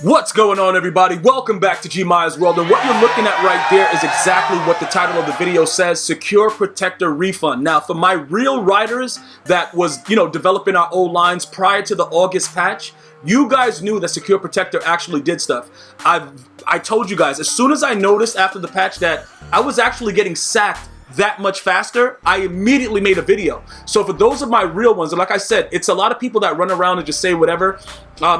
What's going on, everybody? Welcome back to GmiasWorld, and what you're looking at right there is exactly what the title of the video says: Secure Protector Refund. Now, for my real riders that was, developing our O-lines prior to the August patch, you guys knew that Secure Protector actually did stuff. I told you guys, as soon as I noticed after the patch that I was actually getting sacked that much faster, I immediately made a video. So for those of my real ones, and like I said, it's a lot of people that run around and just say whatever, yeah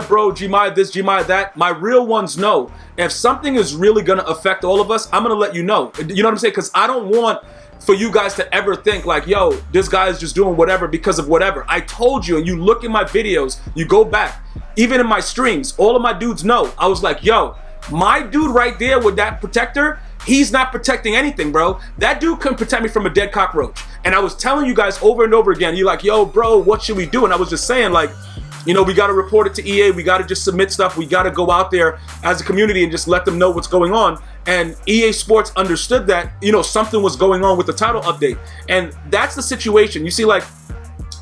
bro, Gmia this, Gmia that. My real ones know if something is really gonna affect all of us, I'm gonna let you know. You know what I'm saying? Because I don't want for you guys to ever think like, yo, this guy is just doing whatever because of whatever. I told you, and you look in my videos, you go back, even in my streams, all of my dudes know. I was like, yo, my dude right there with that protector, he's not protecting anything, bro. That dude couldn't protect me from a dead cockroach. And I was telling you guys over and over again, you're like, yo, bro, what should we do? And I was just saying, like, we got to report it to EA. We got to just submit stuff. We got to go out there as a community and just let them know what's going on. And EA Sports understood that, something was going on with the title update. And that's the situation. You see, like,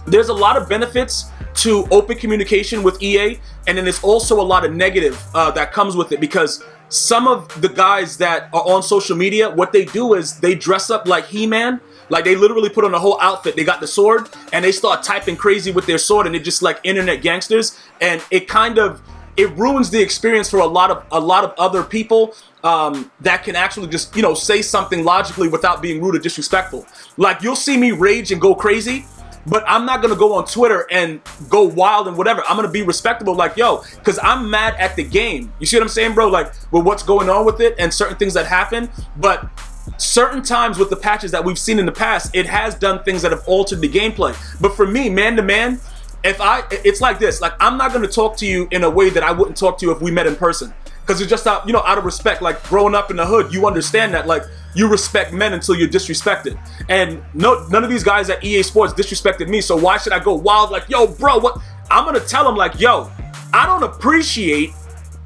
there's a lot of benefits to open communication with EA. And then there's also a lot of negative that comes with it, because some of the guys that are on social media, what they do is they dress up like He-Man. Like, they literally put on a whole outfit. They got the sword and they start typing crazy with their sword, and they're just like internet gangsters. And it ruins the experience for a lot of other people that can actually just, say something logically without being rude or disrespectful. Like, you'll see me rage and go crazy, but I'm not going to go on Twitter and go wild and whatever. I'm going to be respectable, like, yo, because I'm mad at the game. You see what I'm saying, bro? Like, with what's going on with it and certain things that happen. But certain times with the patches that we've seen in the past, it has done things that have altered the gameplay. But for me, man to man, it's like this. Like, I'm not going to talk to you in a way that I wouldn't talk to you if we met in person. Because it's just out of respect. Like, growing up in the hood, you understand that, like, you respect men until you're disrespected. And none of these guys at EA Sports disrespected me, so why should I go wild like, yo, bro, what? I'm gonna tell them like, yo, I don't appreciate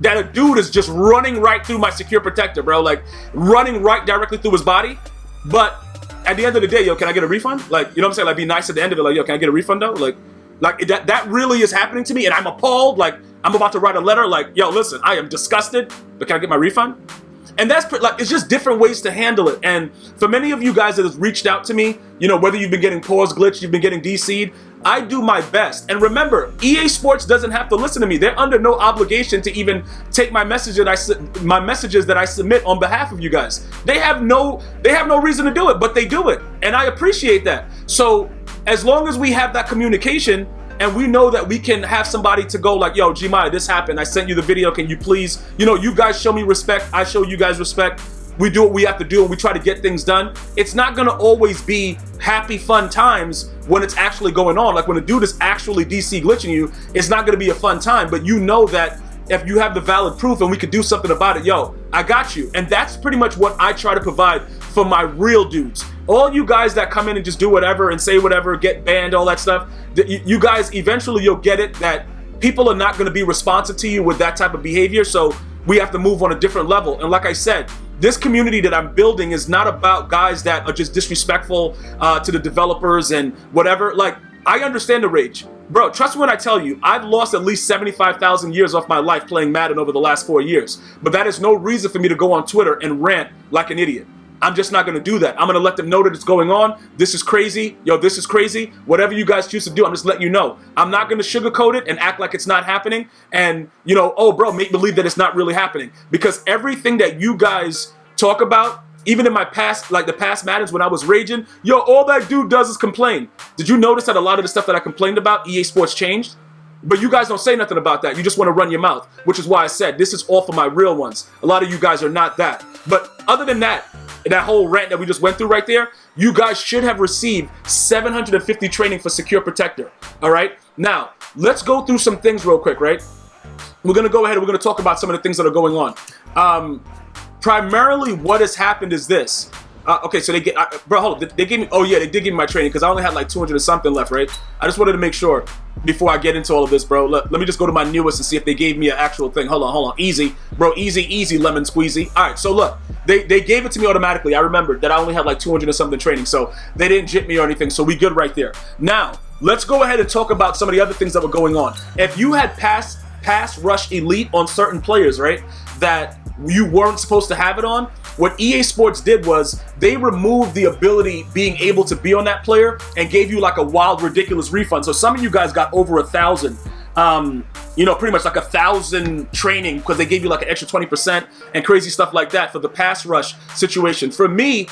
that a dude is just running right through my secure protector, bro. Like, running right directly through his body. But at the end of the day, yo, can I get a refund? Like, you know what I'm saying? Like, be nice at the end of it, like, yo, can I get a refund though? Like that really is happening to me, and I'm appalled. Like, I'm about to write a letter like, yo, listen, I am disgusted, but can I get my refund? And that's like, it's just different ways to handle it. And for many of you guys that have reached out to me, whether you've been getting pause glitch, you've been getting DC'd, I do my best. And remember, EA Sports doesn't have to listen to me. They're under no obligation to even take my messages that I submit on behalf of you guys. They have no reason to do it, but they do it. And I appreciate that. So as long as we have that communication, and we know that we can have somebody to go like, yo, Gmia, this happened. I sent you the video. Can you please, you guys show me respect. I show you guys respect. We do what we have to do, and we try to get things done. It's not going to always be happy, fun times when it's actually going on. Like, when a dude is actually DC glitching you, it's not going to be a fun time. But you know that if you have the valid proof and we could do something about it, yo, I got you. And that's pretty much what I try to provide for my real dudes. All you guys that come in and just do whatever and say whatever, get banned, all that stuff, you guys, eventually you'll get it that people are not going to be responsive to you with that type of behavior. So we have to move on a different level. And like I said, this community that I'm building is not about guys that are just disrespectful to the developers and whatever. Like, I understand the rage. Bro, trust me when I tell you, I've lost at least 75,000 years off my life playing Madden over the last 4 years. But that is no reason for me to go on Twitter and rant like an idiot. I'm just not going to do that. I'm going to let them know that it's going on. This is crazy. Yo, this is crazy. Whatever you guys choose to do, I'm just letting you know. I'm not going to sugarcoat it and act like it's not happening. And, oh, bro, make believe that it's not really happening. Because everything that you guys talk about, even in my past, like the past Maddens when I was raging, yo, all that dude does is complain. Did you notice that a lot of the stuff that I complained about, EA Sports changed? But you guys don't say nothing about that. You just want to run your mouth, which is why I said this is all for my real ones. A lot of you guys are not that. But other than that whole rant that we just went through right there, you guys should have received 750 training for Secure Protector. All right? Now, let's go through some things real quick, right? We're going to go ahead and we're going to talk about some of the things that are going on. Primarily what has happened is this. Okay, so bro, hold on. They gave me, they did give me my training because I only had like 200 and something left, right? I just wanted to make sure before I get into all of this, bro. Let me just go to my newest and see if they gave me an actual thing. Hold on. Easy, bro. Easy, lemon squeezy. All right, so look, they gave it to me automatically. I remembered that I only had like 200 and something training, so they didn't jit me or anything, so we good right there. Now, let's go ahead and talk about some of the other things that were going on. If you had past pass rush elite on certain players, right, that you weren't supposed to have it on. What EA Sports did was they removed the ability being able to be on that player and gave you like a wild, ridiculous refund. So some of you guys got over 1,000. You know, pretty much like 1,000 training because they gave you like an extra 20% and crazy stuff like that for the pass rush situation. For me,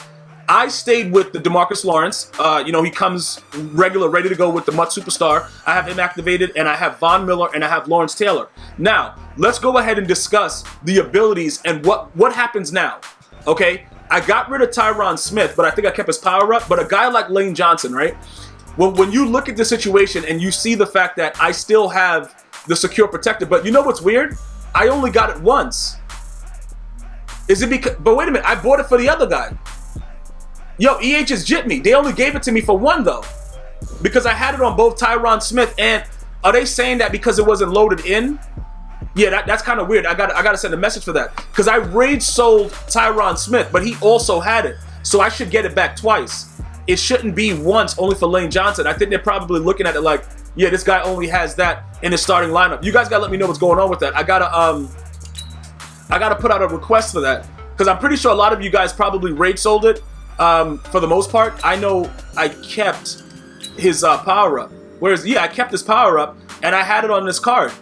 I stayed with the DeMarcus Lawrence. You know, he comes regular, ready to go with the MUT Superstar. I have him activated, and I have Von Miller, and I have Lawrence Taylor. Now, let's go ahead and discuss the abilities and what happens now. Okay, I got rid of Tyron Smith, but I think I kept his power up. But a guy like Lane Johnson, right? When you look at the situation and you see the fact that I still have the secure protector, but you know what's weird? I only got it once. Is it because? But wait a minute, I bought it for the other guy. Yo, EA just jipped me. They only gave it to me for one though, because I had it on both Tyron Smith and. Are they saying that because it wasn't loaded in? Yeah, that's kind of weird. I gotta send a message for that because I rage sold Tyron Smith, but he also had it, so I should get it back twice. It shouldn't be once only for Lane Johnson. I think they're probably looking at it like, yeah, this guy only has that in his starting lineup. You guys gotta let me know what's going on with that. I gotta put out a request for that because I'm pretty sure a lot of you guys probably rage sold it. For the most part, I know I kept his power up. Whereas, yeah, I kept his power up and I had it on this card.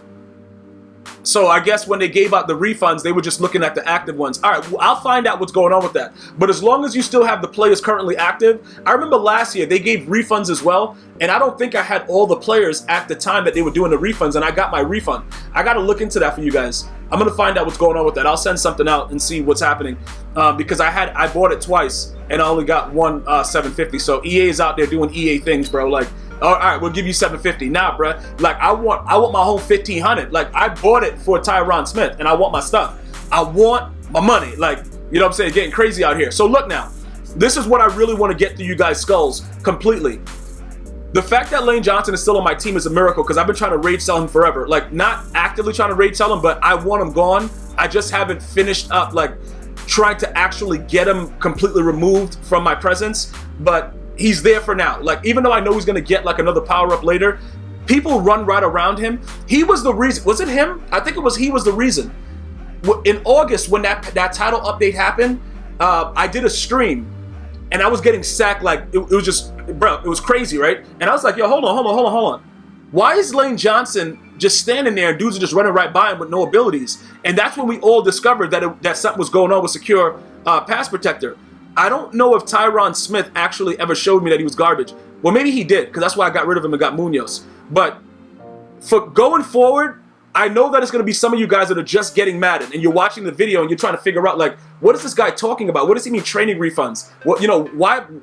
So I guess when they gave out the refunds, they were just looking at the active ones. All right, well, I'll find out what's going on with that. But as long as you still have the players currently active, I remember last year they gave refunds as well. And I don't think I had all the players at the time that they were doing the refunds, and I got my refund. I got to look into that for you guys. I'm going to find out what's going on with that. I'll send something out and see what's happening because I bought it twice and I only got one 750. So EA is out there doing EA things, bro. Like, all right, we'll give you 750. Nah, bro. Like, I want my whole 1,500. Like, I bought it for Tyron Smith, and I want my stuff. I want my money. Like, you know what I'm saying? Getting crazy out here. So look now. This is what I really want to get through you guys' skulls completely. The fact that Lane Johnson is still on my team is a miracle because I've been trying to rage sell him forever. Like, not actively trying to rage sell him, but I want him gone. I just haven't finished up, like, trying to actually get him completely removed from my presence. But he's there for now. Like, even though I know he's going to get, like, another power-up later, people run right around him. He was the reason. Was it him? I think it was he was the reason. In August, when that title update happened, I did a stream. And I was getting sacked like, it was just, bro, it was crazy, right? And I was like, yo, hold on. Why is Lane Johnson just standing there and dudes are just running right by him with no abilities? And that's when we all discovered that something was going on with secure pass protector. I don't know if Tyron Smith actually ever showed me that he was garbage. Well, maybe he did, because that's why I got rid of him and got Munoz. But for going forward, I know that it's going to be some of you guys that are just getting Madden and you're watching the video and you're trying to figure out, like, what is this guy talking about? What does he mean training refunds? What, you know,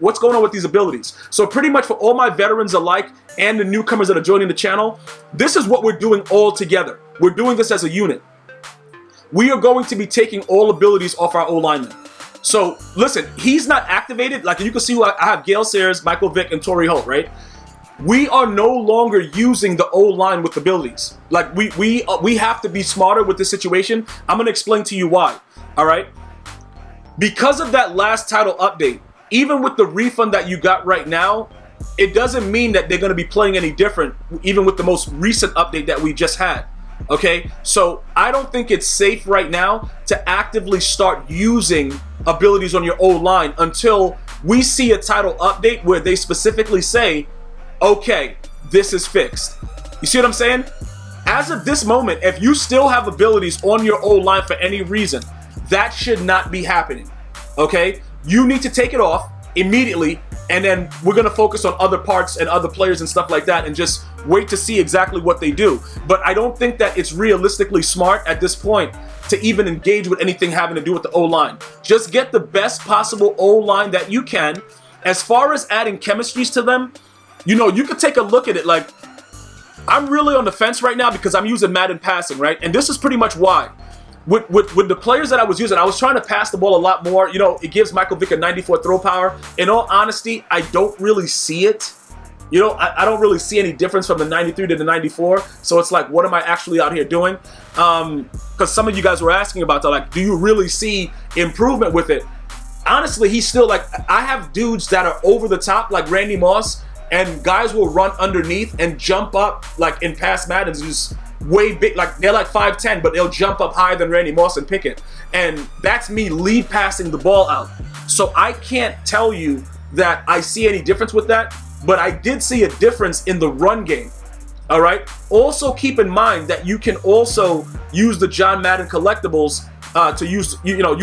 what's going on with these abilities? So pretty much for all my veterans alike and the newcomers that are joining the channel, this is what we're doing all together. We're doing this as a unit. We are going to be taking all abilities off our O-linemen. So listen, he's not activated. Like, you can see I have Gale Sayers, Michael Vick, and Torrey Holt, right? We are no longer using the O-line with abilities. Like, we have to be smarter with this situation. I'm going to explain to you why, all right? Because of that last title update, even with the refund that you got right now, it doesn't mean that they're going to be playing any different, even with the most recent update that we just had, okay? So I don't think it's safe right now to actively start using abilities on your O-line until we see a title update where they specifically say, okay, this is fixed. You see what I'm saying? As of this moment, if you still have abilities on your O-line for any reason, that should not be happening, okay? You need to take it off immediately, and then we're going to focus on other parts and other players and stuff like that and just wait to see exactly what they do. But I don't think that it's realistically smart at this point to even engage with anything having to do with the O-line. Just get the best possible O-line that you can. As far as adding chemistries to them, you know, you could take a look at it. Like, I'm really on the fence right now because I'm using Madden passing, right? And this is pretty much why. With the players that I was using, I was trying to pass the ball a lot more. You know, it gives Michael Vick a 94 throw power. In all honesty, I don't really see it. You know, I don't really see any difference from the 93 to the 94. So it's like, what am I actually out here doing? Because some of you guys were asking about that. Like, do you really see improvement with it? Honestly, he's still like, I have dudes that are over the top, like Randy Moss, and guys will run underneath and jump up, like in past Maddens, just way big, like they're like 5'10", but they'll jump up higher than Randy Moss and Pickett. And that's me lead passing the ball out. So I can't tell you that I see any difference with that, but I did see a difference in the run game. All right. Also keep in mind that you can also use the John Madden collectibles to use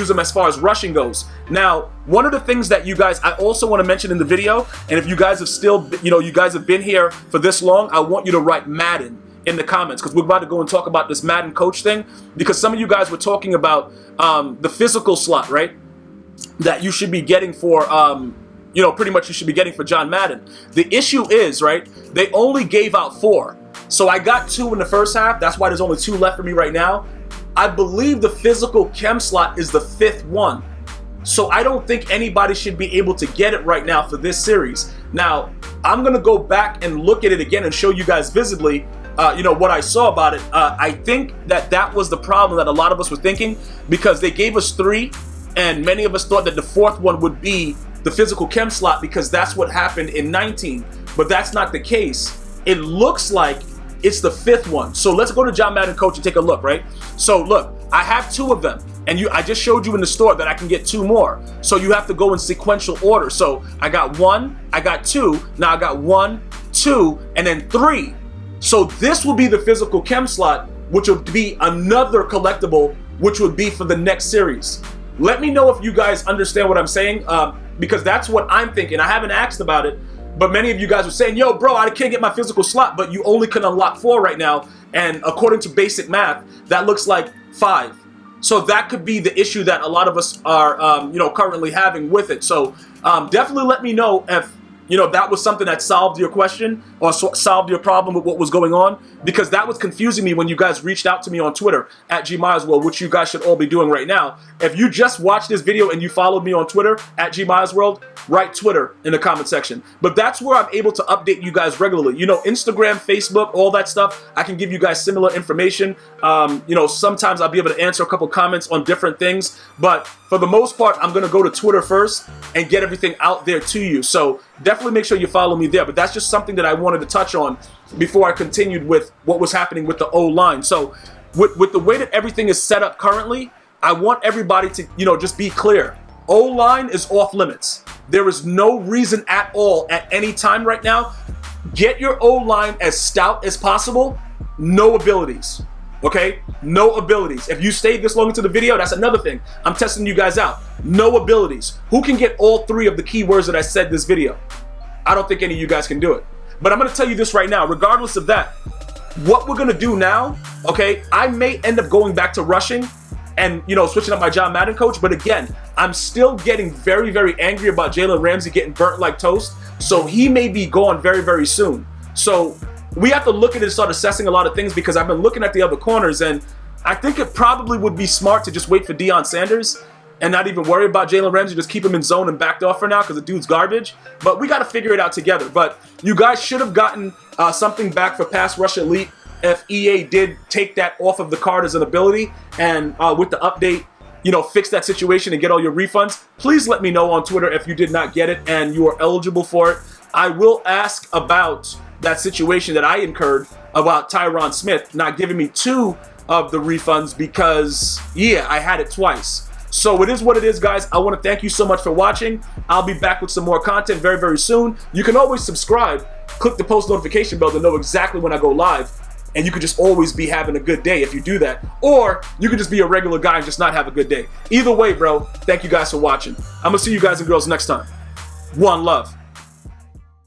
them as far as rushing goes. Now, one of the things that you guys, I also want to mention in the video, and if you guys have still, you guys have been here for this long, I want you to write Madden in the comments, because we're about to go and talk about this Madden coach thing, because some of you guys were talking about the physical slot, right? That you should be getting for, pretty much you should be getting for John Madden. The issue is, right, they only gave out 4. So I got 2 in the first half. That's why there's only 2 left for me right now. I believe the physical chem slot is the 5th one. So I don't think anybody should be able to get it right now for this series. Now, I'm going to go back and look at it again and show you guys visibly, what I saw about it. I think that was the problem that a lot of us were thinking, because they gave us 3, and many of us thought that the 4th one would be the physical chem slot, because that's what happened in 19. But that's not the case. It looks like it's the 5th one. So let's go to John Madden Coach and take a look, right? So look, I have 2 of them, and I just showed you in the store that I can get 2 more. So you have to go in sequential order. So I got 1, I got 2, now I got 1, 2, and then 3. So this will be the physical chem slot, which would be another collectible, which would be for the next series. Let me know if you guys understand what I'm saying, because that's what I'm thinking. I haven't asked about it, but many of you guys were saying, yo, bro, I can't get my physical slot, but you only can unlock 4 right now. And according to basic math, that looks like 5. So that could be the issue that a lot of us are, currently having with it. So definitely let me know if, that was something that solved your question or solved your problem with what was going on, because that was confusing me when you guys reached out to me on Twitter at GmiasWorld, which you guys should all be doing right now. If you just watched this video and you followed me on Twitter at GmiasWorld, write Twitter in the comment section. But that's where I'm able to update you guys regularly. Instagram, Facebook, all that stuff, I can give you guys similar information. Sometimes I'll be able to answer a couple comments on different things, but for the most part, I'm gonna go to Twitter first and get everything out there to you. So definitely make sure you follow me there. But that's just something that I wanted to touch on before I continued with what was happening with the O-line. So with the way that everything is set up currently, I want everybody to, just be clear. O-line is off limits. There is no reason at all at any time right now. Get your O-line as stout as possible. No abilities. Okay? No abilities. If you stayed this long into the video, that's another thing. I'm testing you guys out. No abilities. Who can get all 3 of the keywords that I said this video? I don't think any of you guys can do it. But I'm going to tell you this right now. Regardless of that, what we're going to do now, okay, I may end up going back to rushing and, switching up my John Madden coach. But again, I'm still getting very, very angry about Jalen Ramsey getting burnt like toast. So he may be gone very, very soon. So we have to look at it and start assessing a lot of things, because I've been looking at the other corners, and I think it probably would be smart to just wait for Deion Sanders and not even worry about Jalen Ramsey. Just keep him in zone and backed off for now, because the dude's garbage. But we got to figure it out together. But you guys should have gotten something back for Pass Rush Elite if EA did take that off of the card as an ability, and with the update, fix that situation and get all your refunds. Please let me know on Twitter if you did not get it and you are eligible for it. I will ask about that situation that I incurred about Tyron Smith not giving me 2 of the refunds, because, yeah, I had it twice. So it is what it is, guys. I want to thank you so much for watching. I'll be back with some more content very, very soon. You can always subscribe. Click the post notification bell to know exactly when I go live. And you could just always be having a good day if you do that. Or you could just be a regular guy and just not have a good day. Either way, bro, thank you guys for watching. I'm going to see you guys and girls next time. One love.